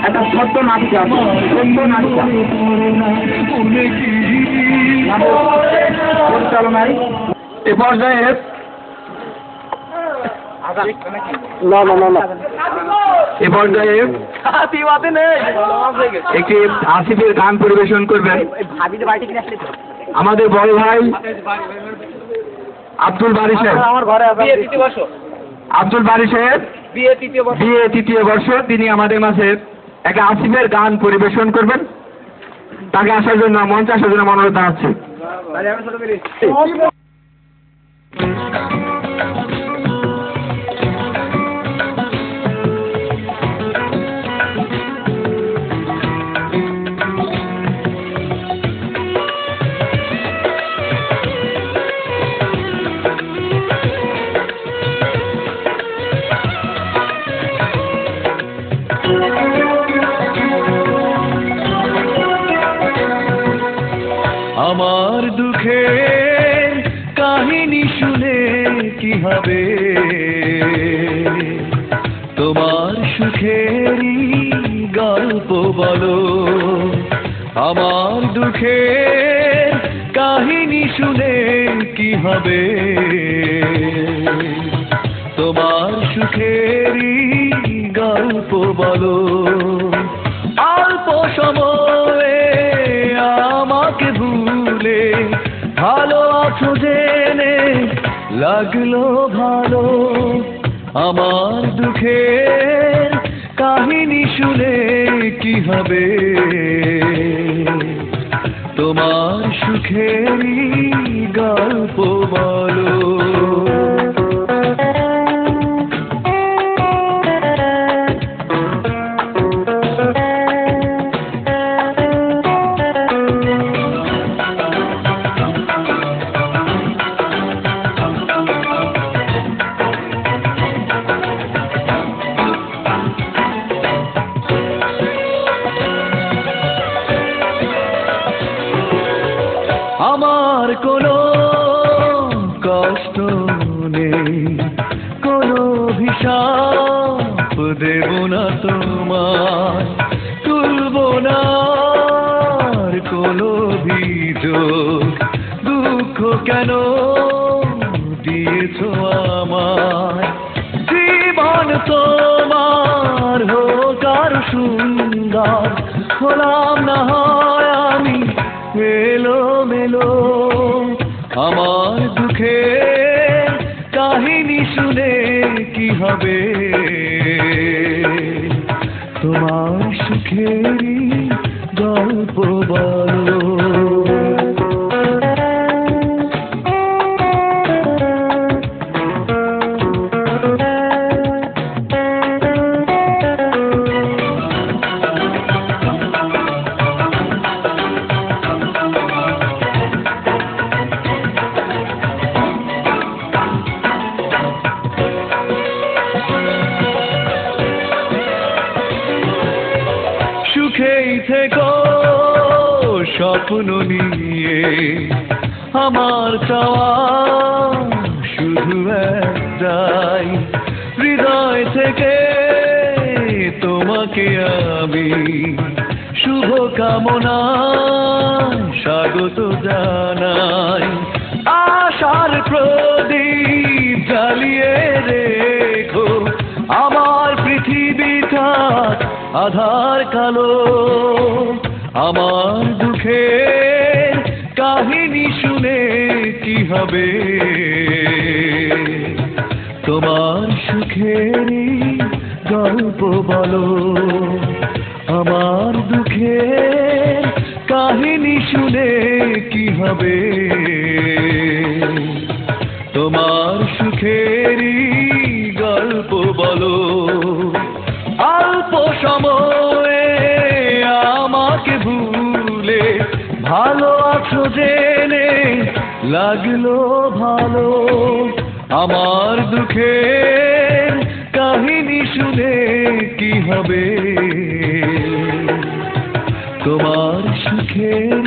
একটা ছোট্ট নাটিকা আছে, ছোট্ট নাটিকা পরিচালনায় এ পর্যায়ে এ পর্যায়ে একটি আসিফের গান পরিবেশন করবেন আমাদের বড় ভাই আব্দুল বারী সাহেব। আব্দুল বারী সাহেব বিএ তৃতীয় বর্ষ, তিনি আমাদের মাঝে একটা আসিফের গান পরিবেশন করবেন। তাকে আসার জন্য মঞ্চে আসার জন্য অনুরোধ জানাচ্ছি। আমার দুঃখের কাহিনী শুনে কি হবে, তোমার সুখেরই গল্প বলো। আমার দুঃখের কাহিনী শুনে কি হবে, তোমার সুখেরই গল্প বলো। অল্প সময়ে আমাকে ভুলে ভালো আছো জেনে লাগলো ভালো। আমার দুঃখের কাহিনী শুনে কি হবে, তোমার সুখেরই গল্প বলো। আমার কোনো কষ্ট নেই, কোনো অভিশাপ দেব না তোমার, তুলব না কোনো অভিযোগ। দুঃখ কেন দিয়েছ আমার, জীবন তোমার হোক আর সুন্দর, হলাম না হয় আমি মেলো মেলো। আমার দুঃখের কাহিনী শুনে কি হবে, তোমার সুখেরই গল্প বলো। সুখেই থেকো স্বপ্ন নিয়ে, আমার চাওয়া শুধু একটাই, হৃদয় থেকে তোমাকে আমি শুভ কামনা স্বাগত জানাই। আশার প্রদীপ জ্বালিয়ে রেখো আমার পৃথিবীটা আধার কালো। আমার দুঃখের কাহিনী শুনে কি হবে, তোমার সুখেরই গল্প বলো। আমার দুঃখের কাহিনী শুনে কি হবে, তোমার সুখেরই গল্প বলো। অল্প সময়ে আমাকে ভুলে ভালো আছো জেনে লাগলো ভালো। আমার দুঃখের কাহিনী শুনে কি হবে, তোমার সুখের